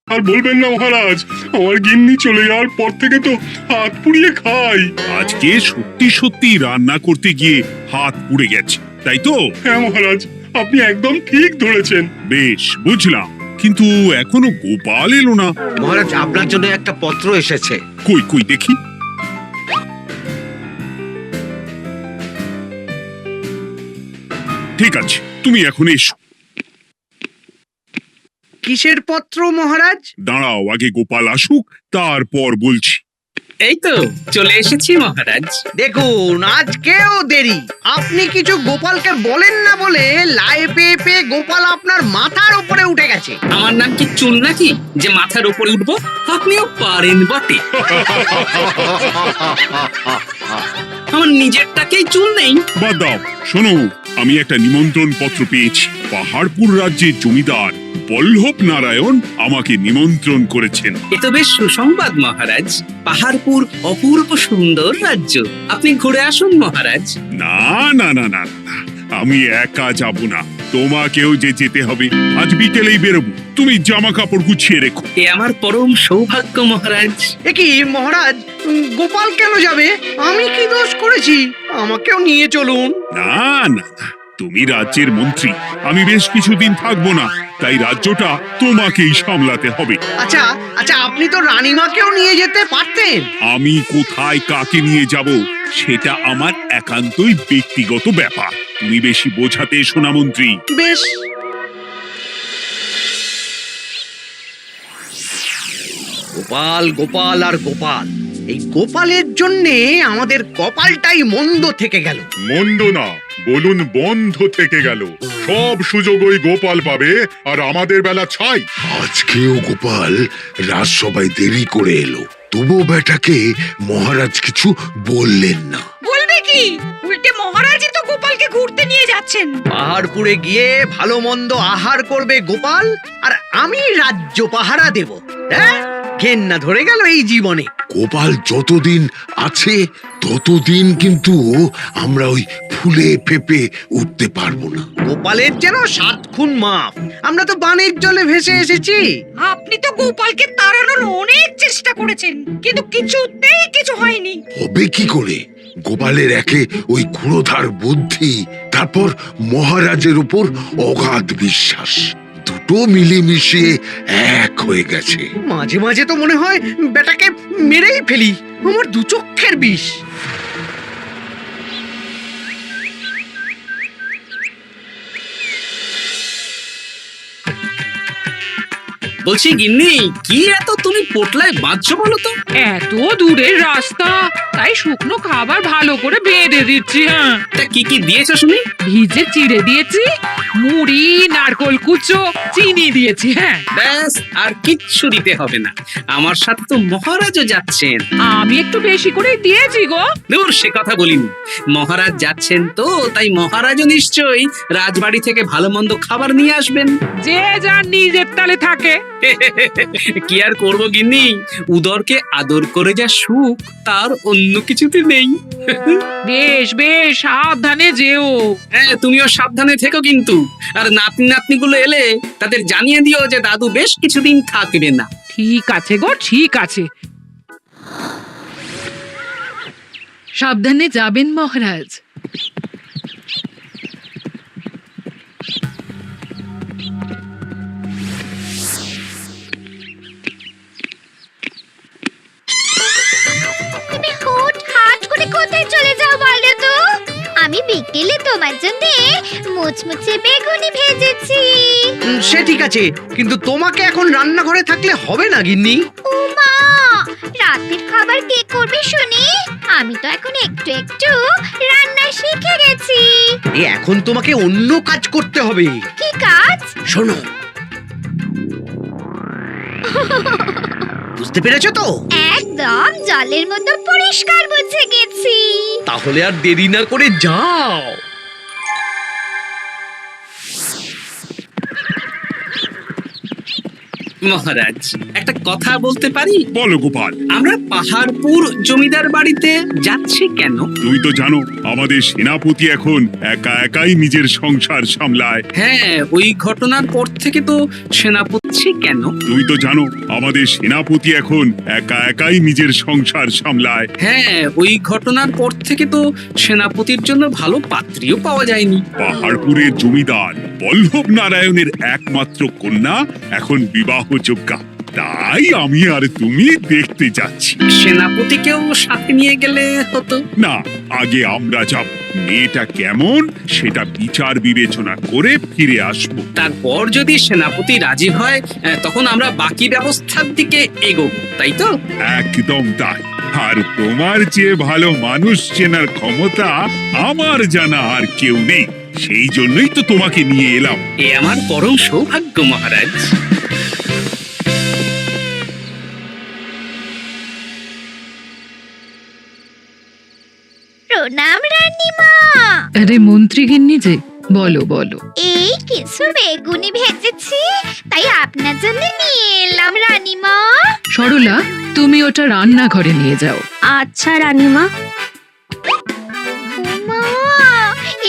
আর বলবেন না মহারাজ, আমার গিন্নি চলে যাওয়ার পর থেকে তো হাত পুড়িয়ে খাই। আজকে সত্যি সত্যি রান্না করতে গিয়ে হাত পুড়ে গেছে, তাই তো? হ্যাঁ মহারাজ, আপনি একদম ঠিক ধরেছেন। বেশ, বুঝলাম, কিন্তু এখনো গোপাল এলো না। মহারাজ, আপনার জন্য একটা পত্র এসেছে। কই কই দেখি। ঠিক আছে, তুমি এখন এসো। কিসের পত্র মহারাজ? দাঁড়াও, আগে গোপাল আসুক, তারপর বলছি। এই তো চলে এসেছি মহারাজ। দেখুন, আজকেও দেরি। আপনি কিছু গোপালকে বলেন না বলে লাই পেয়ে পেয়ে গোপাল আপনার মাথার উপরে উঠে গেছে। আমার নাম কি চুল নাকি যে মাথার উপরে উঠবো? আপনিও পারেন বটে। আমার নিজেরটাকেই চুল নেই। বাদ দাও, শোনো, আমি একটা নিমন্ত্রণ পত্র পেয়েছি। পাহাড়পুর রাজ্যের জমিদার বল্লভ নারায়ণ আমাকে নিমন্ত্রণ করেছেন। এ তো বেশ সুসংবাদ মহারাজ। পাহাড়পুর অপূর্ব সুন্দর রাজ্য, আপনি ঘুরে আসুন মহারাজ। না না না না না, আমি একা যাব না, তোমাকেও যে যেতে হবে। আজ বিকেলেই বেরোবো, তুমি জামা কাপড় গুছিয়ে রেখো। এ আমার পরম সৌভাগ্য মহারাজ। এ কি মহারাজ, গোপাল কেন যাবে? আমি কি দোষ করেছি? আমাকেও নিয়ে চলুন। না না না, তুমি রাজ্যের মন্ত্রী, আমি বেশ কিছুদিন থাকবো না, তাই রাজ্যটা তোমাকেই সামলাতে হবে। আচ্ছা আচ্ছা, আপনি তো রানীমাকেও নিয়ে যেতে পারতেন। আমি কোথায় কাকে নিয়ে যাব সেটা আমার একান্তই ব্যক্তিগত ব্যাপার। তুমি বেশি বোঝাতে এসো না মন্ত্রী। বেশ। গোপাল গোপাল আর গোপাল, এই গোপালের জন্যে আমাদের কপালটাই মন্দ থেকে গেল। মন্দ না, বলুন বন্ধ থেকে গেল। সব সুযোগ ওই গোপাল পাবে, আর আমাদের বেলা ছাই। আজকেও গোপাল রাজসভায় দেরি করে এলো, তবু বেটাকে মহারাজ কিছু বললেন না। বলবে কি? উল্টে মহারাজই তো গোপালকে ঘুরতে নিয়ে যাচ্ছেন। পাহাড়পুরে গিয়ে ভালো মন্দ আহার করবে গোপাল, আর আমি রাজ্য পাহারা দেব। হ্যাঁ, ঘেন্না ধরে গেল এই জীবনে। গোপাল যতদিন আছে ততদিন কিন্তু আমরা ওই ফুলে ফেপে উঠতে পারবো না। গোপালের যেন 7 খুন মাপ। আমরা তো বানের জলে ভেসে এসেছি। আপনি তো গোপালকে তাড়ানোর অনেক চেষ্টা করেছেন, কিন্তু কিছুতেই কিছু হয়নি। হবে কি করে? গোপালের একে ওই ক্ষুরোধার বুদ্ধি, তারপর মহারাজের উপর অগাধ বিশ্বাস, দুটো মিলেমিশে এক হয়ে গেছে। মাঝে মাঝে তো মনে হয় বেটাকে মেরেই ফেলি। আমার দু চক্ষের বিষ। বলছি গিন্নি, কি এত তুমি পোটলায় বাঁধছো বলো তো? এত দূরের রাস্তা, তাই শুকনো খাবার ভালো করে বেঁধে দিচ্ছি। হ্যাঁ, তা কি কি দিয়েছো শুনি? ভিজে চিড়ে দিয়েছি, মুড়ি, নারকোল কুচো, চিনি দিয়েছি। হ্যাঁ, ব্যাস, আর কিচ্ছু দিতে হবে না। আমার সাথে তো মহারাজও যাচ্ছেন। আমি একটু বেশি করে দিয়েছি গো। দূর, সে কথা বলিনি। মহারাজ যাচ্ছেন তো, তাই মহারাজও নিশ্চয়ই রাজবাড়ি থেকে ভালো মন্দ খাবার নিয়ে আসবেন। যে যার নিজের তালে থাকে। কি আর করবো গিন্নি, উদরকে আদর করে যা সুখ তার অন্য কিছুতে নেই। বেশ বেশ, সাবধানে যেও। হ্যাঁ, তুমিও সাবধানে থেকো কিন্তু। আর নাতনি নাতনিগুলো এলে তাদের জানিয়ে দিও যে দাদু বেশ কিছুদিন থাকবে না। ঠিক আছে গো, ঠিক আছে। সাবধানে যাবেন মহারাজ। তুমি হুটহাট করে কোথায় চলে যাও বলো তো? আমি বিকেলে তোমার জন্য মুচমুচে বেগুনি ভেজেছি। সে ঠিক আছে, কিন্তু তোমাকে এখন রান্নাঘরে থাকলে হবে না গিন্নি। ও মা, রাতের খাবার কে করবে শুনি? আমি তো এখন একটু একটু রান্না শিখে গেছি। এখন তোমাকে অন্য কাজ করতে হবে। কি কাজ? শোনো, বুঝতে পেরেছো তো? একদম জলের মতো পরিষ্কার বুঝে গেছি। তাহলে আর দেরি না করে যাও। মহারাজ, একটা কথা বলতে পারি? বলো গোপাল। আমরা পাহাড়পুর জমিদার বাড়িতে যাচ্ছি কেন? তুমি তো জানো আমাদের সেনাপতি এখন একা একাই নিজের সংসার সামলায়। হ্যাঁ, ওই ঘটনার পর থেকে তো সেনাপতি ডাকছে কেন? তুমি তো জানো আমাদের সেনাপতি এখন একা একাই নিজের সংসার সামলায়। হ্যাঁ, ওই ঘটনার পর থেকে তো সেনাপতির জন্য ভালো পাত্রীও পাওয়া যায়নি। পাহাড়পুরের জমিদার বল্লভ নারায়ণের একমাত্র কন্যা এখন বিবাহযোগ্যা, তাই আমি আর তুমি দেখতে যাচ্ছি। সেনাপতিকেও সাথে নিয়ে গেলে হতো। না, আগে আমরা যাব, মেয়েটা কেমন সেটা বিচার বিবেচনা করে ফিরে আসবো। তারপর যদি সেনাপতি রাজি হয়, তখন আমরা বাকি ব্যবস্থার দিকে এগোবো, তাই তো? একদম তাই। আর তোমার চেয়ে ভালো মানুষ চেনার ক্ষমতা আমার জানা আর কেউ নেই, সেই জন্যই তো তোমাকে নিয়ে এলাম। এ আমার পরম সৌভাগ্য মহারাজ। প্রণাম রানীমা। আরে মন্ত্রী গিন্নি যে, বলো বলো। এই কিছু বেগুনি ভেজেছি, তাই আপনার জন্য নিয়ে এলাম রানীমা। সরলা, তুমি ওটা রান্নাঘরে নিয়ে যাও। আচ্ছা রানীমা। মা,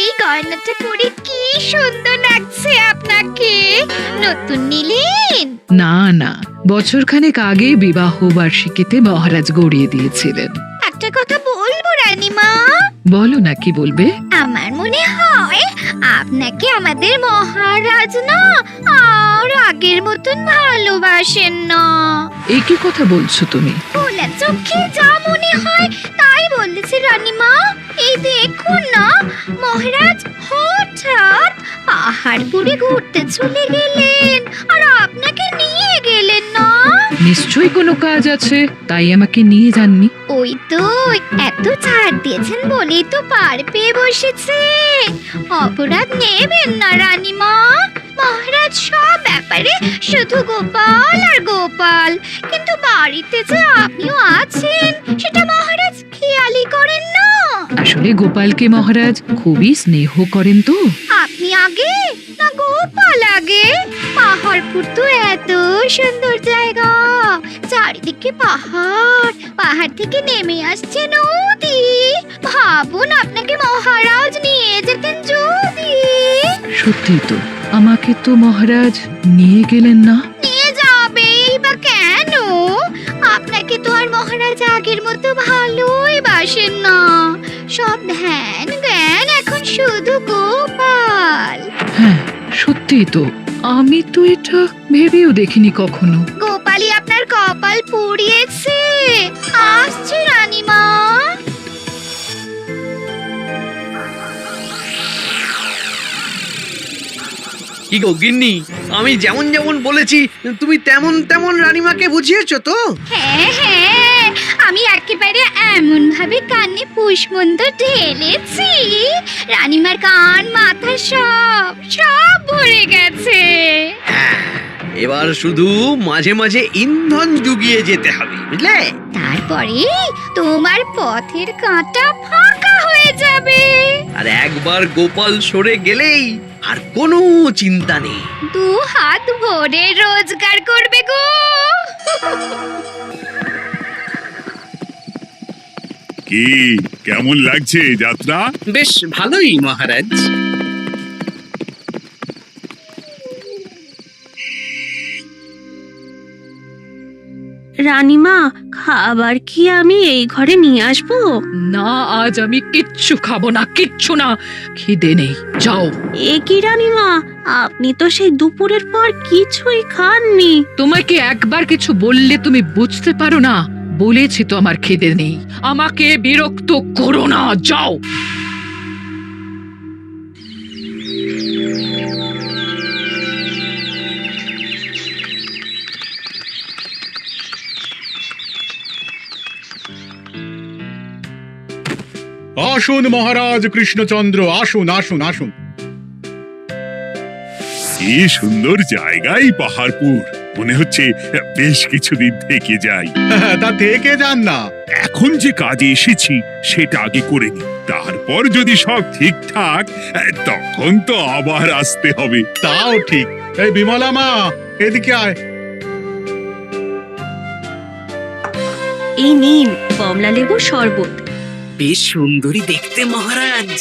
এই গয়নাটা পরে কি সুন্দর লাগছে আপনাকে। নতুন নিলেন? না না, বছরখানেক আগে বিবাহ বার্ষিকীতে মহারাজ গড়িয়ে দিয়েছিলেন। একটা কথা বলবো রানীমা? বলো না, কি বলবে? আমার মনে হয় আপনাকে আমাদের মহারাজ না আর আগের মতন ভালোবাসেন না। এই কি কথা বলছো তুমি? খোলা চোখে যা মনে হয় তাই বলেছে রানীমা। এই দেখুন না, মহারাজ হঠাৎ পাহাড়পুরে ঘুরতে চলে গেলেন আর আপনাকে নিয়ে গেলেন না। নিশ্চয়ই কোনো কাজ আছে, তাই আমাকে নিয়ে যাননি। ওই তো, এত ছাড় দিয়েছেন বলেই তো পার পেয়ে বসেছে। অপরাধ নেবেন না রানীমা। মহারাজ সব ব্যাপারে শুধু গোপাল আর গোপাল, কিন্তু বাড়িতে যে আপনিও আছেন সেটা মহারাজ খেয়ালই করেন না। আসলে গোপালকে মহারাজ খুবই স্নেহ করেন তো। আপনি আগে না গোপাল আগে? পাহাড়পুর তো এত সুন্দর জায়গা, চারিদিকে পাহাড়, পাহাড় থেকে নেমে আসছে নদী। ভাবুন আপনাকে মহারাজ নিয়ে যেতেন যদি। সত্যি তো, আমাকে তো মহারাজ নিয়ে গেলেন না। নিয়ে যাবেই বা কেন? আপনাকে তো আর মহারাজ আগের মতো ভালোই বাসেন না। সব ধ্যান জ্ঞান এখন শুধু গোপাল। হ্যাঁ সত্যি তো, আমি তো এটা ভেবেও দেখিনি কখনো। গোপালই আপনার কপাল পুড়িয়েছে। আসছে রানীমা। কি গো গিন্নি, আমি যেমন যেমন বলেছি তুমি তেমন তেমন রানীমাকে বুঝিয়েছো তো? হ্যাঁ হ্যাঁ, আমি একেবারে এমন ভাবে কানে পুষ্পন্ত ঢেলেছি, রানীমার কান মাথা সব সব ভরে গেছে। এবার শুধু মাঝে মাঝে ইন্ধন জুগিয়ে যেতে হবে, বুঝলে? তারপরে তোমার পথের কাঁটা ফাঁকা হয়ে যাবে। আর একবার গোপাল সরে গেলেই আর কোনো চিন্তা নেই। দু হাত ভরে রোজগার করবে গো। কি কেমন লাগছে যাত্রা? বেশ ভালোই মহারাজ। রানীমা, খাবার কি আমি এই ঘরে নিয়ে আসবো? না, আজ আমি কিচ্ছু খাবো না, কিচ্ছু না, খিদে নেই, যাও। এ কি রানীমা, আপনি তো সেই দুপুরের পর কিছুই খাননি। তোমাকে একবার কিছু বললে তুমি বুঝতে পারো না? বলেছি তো আমার খিদে নেই, আমাকে বিরক্ত করো না, যাও। আসুন মহারাজ কৃষ্ণচন্দ্র, আসুন আসুন আসুন। কি সুন্দর জায়গাই পাহাড়পুর, মনে হচ্ছে বেশ কিছুদিন থেকে যাই। তা থেকে যান না। এখন যে কাজে এসেছি সেটা আগে করে নি, তারপর যদি সব ঠিকঠাক, তখন তো আবার আসতে হবে। তাও ঠিক। এই বিমলা মা, এদিকে আয়। এই নিন কমলা লেবুর শরবত। বেশ সুন্দরী দেখতে মহারাজ।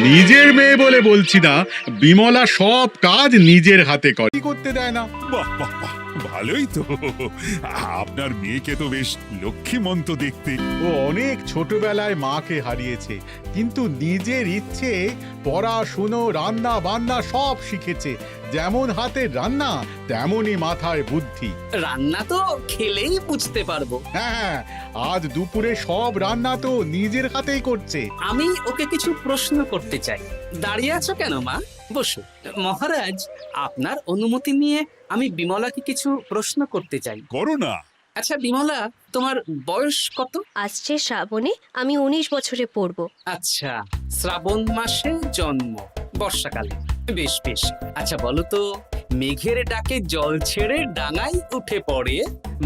নিজের মেয়ে বলে বলছি না, বিমলা সব কাজ নিজের হাতে করে। করতে দেয় না। বাহ বাহ বাহ, ভালোই তো। আপনার মেয়েকে তো বেশ লক্ষ্মীমন্ত দেখতে। ও অনেক ছোটবেলায় মাকে হারিয়েছে, কিন্তু নিজের ইচ্ছে পড়াশুনো রান্না বান্না সব শিখেছে। যেমন হাতের রান্না তেমনই মাথায় বুদ্ধি। রান্না তো খেলেই বুঝতে পারবো। হ্যাঁ, আজ দুপুরে সব রান্না তো নিজের হাতেই করছে। আমি ওকে কিছু প্রশ্ন করতে চাই। দাঁড়িয়ে আছো কেন মা? বসো। মহারাজ, আপনার অনুমতি নিয়ে আমি বিমলাকে কিছু প্রশ্ন করতে চাই। করো না। আচ্ছা বিমলা, তোমার বয়স কত? আসছে শ্রাবণে আমি 19 বছরে পড়ব। আচ্ছা, শ্রাবণ মাসে জন্ম, বর্ষাকালে। বেশ বেশ। আচ্ছা বলো তো, মেঘের ডাকে জল ছেড়ে ডাঙায় উঠে পড়ে,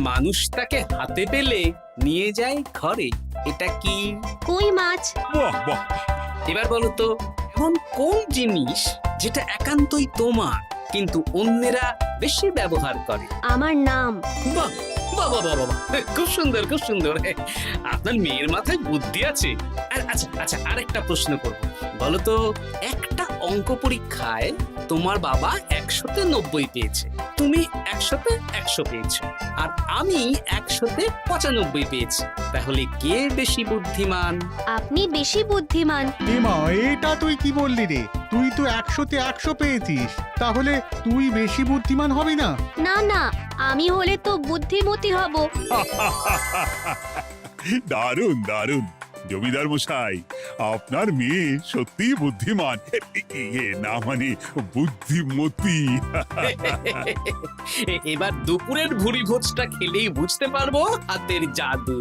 মানুষ তাকে হাতে পেলে নিয়ে যায় ঘরে, এটা কি? কই মাছ। বাহ বাহ, এবার বলো তো, এমন কোন জিনিস যেটা একান্তই তোমার কিন্তু অন্যেরা বেশি ব্যবহার করে? আমার নাম। বাহ বাহ বাহ বাহ বাহ, খুব সুন্দর খুব সুন্দর। আপনার মেয়ের মাথায় বুদ্ধি আছে। আচ্ছা আচ্ছা, আরেকটা প্রশ্ন করব। বলো তো, একটা অঙ্ক পরীক্ষায় তোমার বাবা 100-তে 90 পেয়েছে, তুমি 100-তে 100 পেয়েছো, আর আমি 100-তে 95 পেয়েছি। তাহলে কে বেশি বুদ্ধিমান? আপনি বেশি বুদ্ধিমান। এমা, এটা তুই কি বললি রে? তুই তো 100-তে 100 পেয়েছিস, তাহলে তুই বেশি বুদ্ধিমান হবি না? না না, আমি হলে তো বুদ্ধিমতী হব। দারুণ দারুণ। জমিদার মশাই, আপনার মেয়ে সত্যিই বুদ্ধিমান। না মানে বুদ্ধিমতী। এবার দুপুরের ভুরি ভোজটা খেলেই বুঝতে পারবো হাতের জাদু।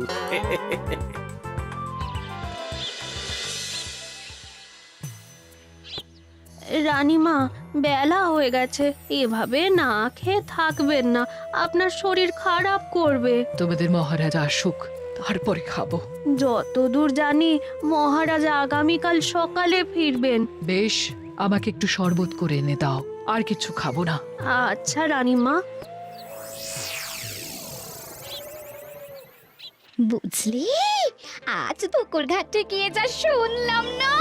রানীমা, বেলা হয়ে গেছে, এভাবে না খেয়ে থাকবেন না, আপনার শরীর খারাপ করবে। তোমাদের মহারাজ আসুক, তারপরে খাবো। যতদূর জানি মহারাজ আগামীকাল সকালে ফিরবেন। বেশ, আমাকে একটু শরবত করে এনে দাও, আর কিছু খাবো না। আচ্ছা রানীমা। বুঝলি, আজ পুকুর ঘাটে গিয়ে যা শুনলাম না।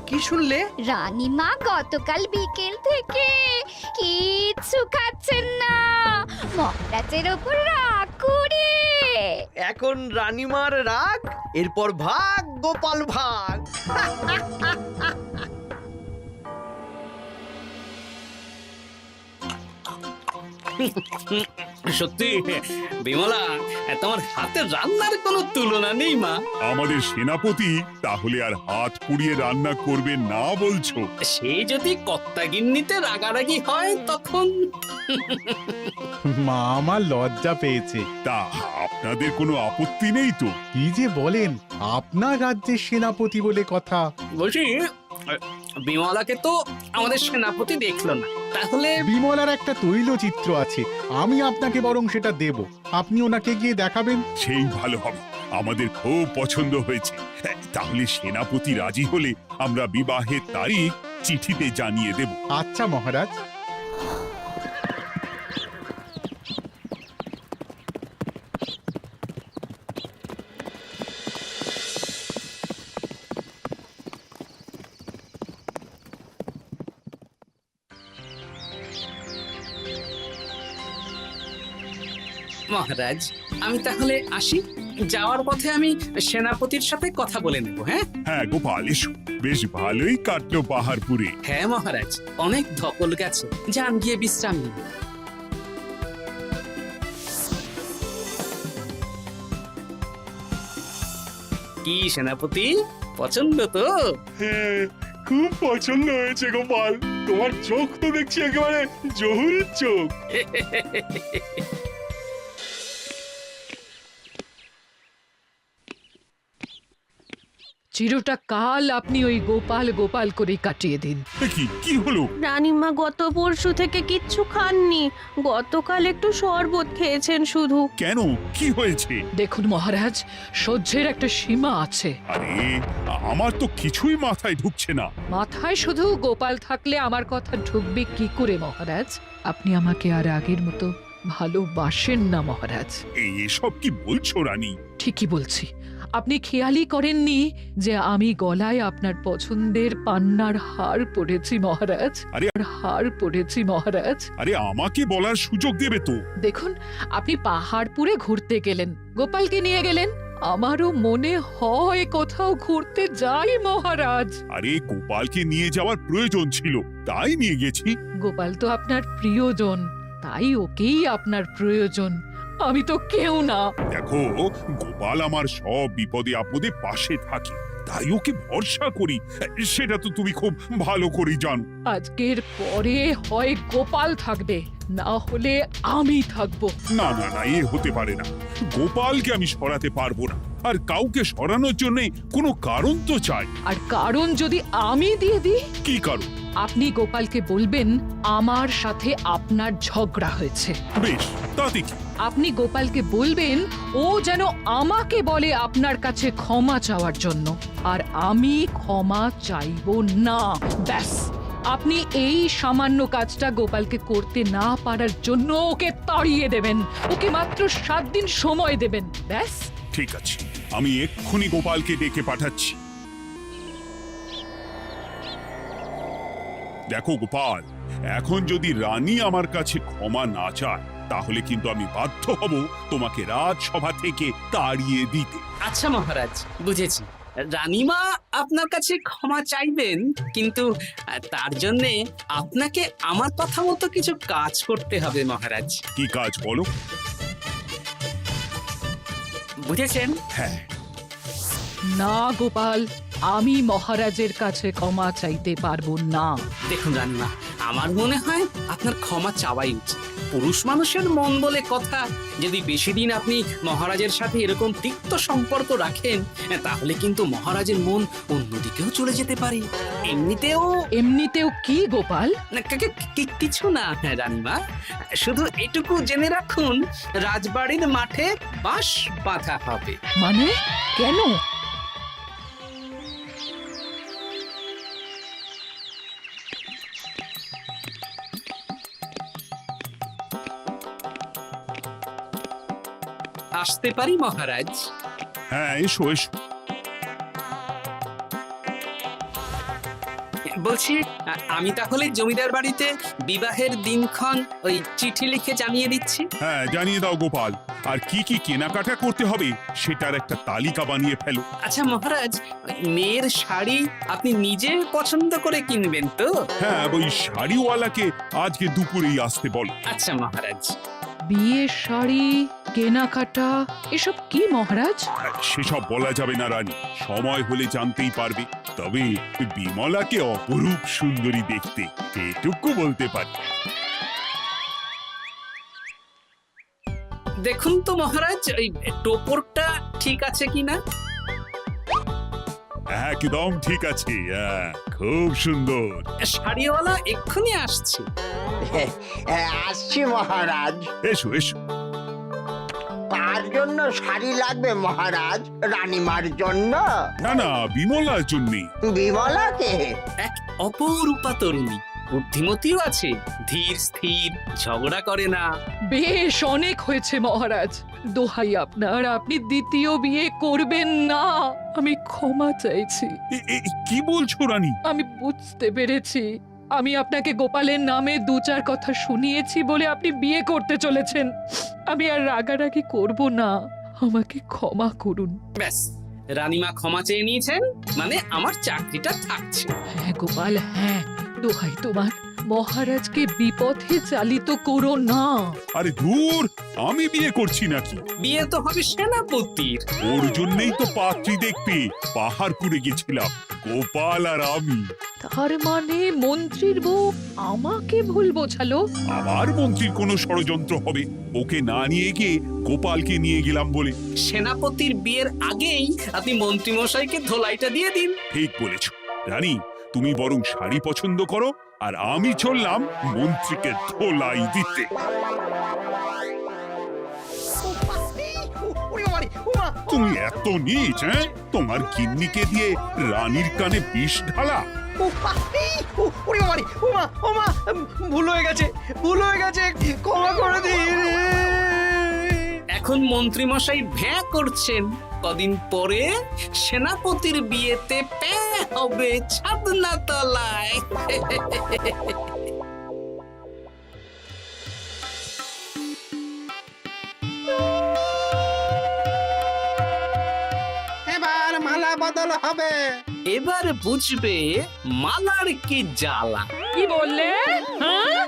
কি শুনলে? রানীমা গতকাল বিকেল থেকে কিচ্ছু খাচ্ছেন না, মহারাজের ওপর রাগ করে। এখন রানীমার রাগ, এরপর ভাগ গোপাল ভাগ। সত্যি বিমলা, তোমার হাতের রান্নার কোনো তুলনা নেই মা। আমাদের সেনাপতি তাহলে আর হাত পুড়িয়ে রান্না করবে না বলছো? সে যদি কর্তাগিন্নিতে রাগারাগি হয় তখন। মা আমার লজ্জা পেয়েছে। তা আপনাদের কোনো আপত্তি নেই তো? কি যে বলেন, আপনার রাজ্যের সেনাপতি বলে কথা। বলছি, বিমলাকে তো আমাদের সেনাপতি দেখলো না, তাহলে? বিমলার একটা তৈলচিত্র আছে, আমি আপনাকে বরং সেটা দেব, আপনি ওনাকে গিয়ে দেখাবেন। সেই ভালো হবে, আমাদের খুব পছন্দ হয়েছে। তাহলে সেনাপতি রাজি হলে আমরা বিবাহের তারিখ চিঠিতে জানিয়ে দেব। আচ্ছা মহারাজ। মহারাজ, আমি তাহলে আসি। যাওয়ার পথে আমি সেনাপতির সাথে কথা বলে নেব। হ্যাঁ হ্যাঁ গোপাল, এসো। বেশ ভালোই কাটলো পাহাড়পুরে। হ্যাঁ মহারাজ, অনেক ধকল গেছে, যান গিয়ে বিশ্রাম নিন। কি সেনাপতি, পছন্দ তো? হ্যাঁ, খুব পছন্দ হয়েছে গোপাল। তোমার চোখ তো দেখছি একেবারে জহুরির চোখ। চিরটা কাল আপনি ওই গোপাল গোপাল করে কাটিয়ে দিন। কি হলো? রানীমা গত পরশু থেকে কিচ্ছু খাননি, গতকাল একটু শরবত খেয়েছেন শুধু। কেন, কি হয়েছে? দেখুন মহারাজ, সহ্যের একটা সীমা আছে। আরে, আমার তো কিছুই মাথায় ঢুকছে না। মাথায় শুধু গোপাল থাকলে আমার কথা ঢুকবে কি করে মহারাজ? আপনি আমাকে আর আগের মতো ভালোবাসেন না মহারাজ। এসব কি বলছো রানী? ঠিকই বলছি, আপনি খেয়ালই করেননি যে আমি গলায় আপনার পছন্দের পান্নার হার পরেছি মহারাজ। আরে হার পরেছি মহারাজ। আরে আমাকে বলার সুযোগ দেবে তো। দেখুন, আপনি পাহাড়পুরে ঘুরতে গেলেন, গোপালকে নিয়ে গেলেন। আমারও মনে হয় কোথাও ঘুরতে যাই মহারাজ। আরে গোপালকে নিয়ে যাওয়ার প্রয়োজন ছিল, তাই নিয়ে গেছি। গোপাল তো আপনার প্রিয়জন, তাই ওকেই আপনার প্রয়োজন। আমি তো কেউ না। দেখো, গোপাল আমার সব বিপদে আপদে পাশে থাকে, তাই ওকে ভরসা করি, সেটা তো তুমি খুব ভালো করে জানো। আজকের পরে হয় গোপাল থাকবে, না হলে আমি থাকবো। না না না, এ হতে পারে না। গোপালকে আমি সরাতে পারবো না, আর কাউকে সরানোর জন্য কোনো কারণ তো চাই। আর কারণ যদি আমি দিয়ে দিই? কি কারণ? আপনি গোপালকে বলবেন আমার সাথে আপনার ঝগড়া হয়েছে। বেশ, তাতে কি? আপনি গোপালকে বলবেন ও যেন আমাকে বলে আপনার কাছে ক্ষমা চাওয়ার জন্য, আর আমি ক্ষমা চাইবো না। ব্যাস, আপনি এই সামান্য কাজটা গোপালকে করতে না পারার জন্য ওকে তাড়িয়ে দেবেন। ওকে মাত্র 7 দিন সময় দেবেন, ব্যাস। ঠিক আছে, আমি এক্ষুনি গোপালকে ডেকে পাঠাচ্ছি। দেখো গোপাল, এখন যদি রানী আমার কাছে ক্ষমা না চায়, তাহলে কিন্তু আমি বাধ্য হব তোমাকে রাজসভা থেকে তাড়িয়ে দিতে। আচ্ছা মহারাজ, বুঝেছি। রানীমা আপনার কাছে ক্ষমা চাইবেন, কিন্তু তার জন্যে আপনাকে আমার কথা মতো কিছু কাজ করতে হবে মহারাজ। কি কাজ বলো? বুঝেছেন? হ্যাঁ। না গোপাল, আমি মহারাজের কাছে ক্ষমা চাইতে পারবো না। দেখুন রানীমা, আমার মনে হয় আপনার ক্ষমা চাওয়াই উচিত। পুরুষ মানুষের মন বলে কথা, যদি বেশি দিন আপনি মহারাজের সাথে এরকম তিক্ত সম্পর্ক রাখেন, তাহলে কিন্তু মহারাজের মন অন্যদিকেও চলে যেতে পারে। এমনিতেও কি গোপাল? কিছু না রানীমা, শুধু এটুকু জেনে রাখুন, রাজবাড়ির মাঠে বাঁশ বাঁধা হবে। মানে কেন? আসতে পারি মহারাজ? হ্যাঁ, এসো এসো। বলছি, আমি তাহলে জমিদার বাড়িতে বিবাহের দিনক্ষণ ওই চিঠি লিখে জানিয়ে দিচ্ছি। হ্যাঁ, জানিয়ে দাও গোপাল। আর কি কি কেনাকাটা করতে হবে সেটার একটা তালিকা বানিয়ে ফেলো। আচ্ছা মহারাজ, মেয়ের শাড়ি আপনি নিজে পছন্দ করে কিনবেন তো? হ্যাঁ, ওই শাড়িওয়ালাকে আজকে দুপুরেই আসতে বলো। আচ্ছা মহারাজ। বিয়ের শাড়ি, কেনাকাটা, এসব কি মহারাজ? সেসব বলা যাবে না রানী, সময় হলে জানতেই পারবে। তবে বিমলাকে অপরূপ সুন্দরী দেখতে, এটুকু বলতে পারি। দেখুন তো মহারাজ, ওই টোপরটা ঠিক আছে কিনা? একদম ঠিক আছে, খুব সুন্দর। শাড়িওয়ালা এক্ষুনি আসছে। আসছি মহারাজ। এসো এসো। কার জন্য শাড়ি লাগবে মহারাজ? রানীমার জন্য? না না, বিমলার জন্যে। বিমলাকে? এক অপরূপা তরুণী, বুদ্ধিমতীও আছে, ধীর স্থির, ঝগড়া করে না। বেশ, অনেক হয়েছে মহারাজ। দোহাই আপনার, আপনি দ্বিতীয় বিয়ে করবেন না। আমি ক্ষমা চাইছি। কি বলছো রানী? আমি বুঝতে পেরেছি, আমি আপনাকে গোপালের নামে 2-4 কথা শুনিয়েছি বলে আপনি বিয়ে করতে চলেছেন। আমি আর রাগারাগি করব না, আমাকে ক্ষমা করুন। ব্যাস, রানীমা ক্ষমা চেয়ে নিয়েছেন, মানে আমার চাকরিটা থাকছে। হ্যাঁ গোপাল, হ্যাঁ, দোহাই তোমার, মহারাজকে বিপথে চালিত করো না। আরে দূর, আমি বিয়ে করছি নাকি? বিয়ে তো হবে সেনাপতির। ওর জন্যই তো পাত্রী দেখতে পাহাড়পুরে গেছিলাম, গোপাল আর আমি। তার মানে মন্ত্রীর বউ আমাকে ভুল বোঝালো? আবার মন্ত্রীর কোনো ষড়যন্ত্র হবে, ওকে না নিয়ে গিয়ে গোপালকে নিয়ে গেলাম বলে। সেনাপতির বিয়ের আগেই আপনি মন্ত্রী মশাইকে ধোলাইটা দিয়ে দিন। ঠিক বলেছ রানী, তুমি বরং শাড়ি পছন্দ করো, আর আমি চললাম মন্ত্রীকে ধোলাই দিতে। তুমি এত নীচ, তোমার গিন্নিকে দিয়ে রানীর কানে বিষ ঢালা? ভুল হয়ে গেছে, ক্ষমা করে দিন। এখন মন্ত্রীমশাই ভ্যাঁ করছেন, কদিন পরে সেনাপতির বিয়েতে প্যাঁ হবে ছাদনা তলায়। এবার মালা বদল হবে। এবার বুঝবে মালার কি জ্বালা। কি বললে? হ্যাঁ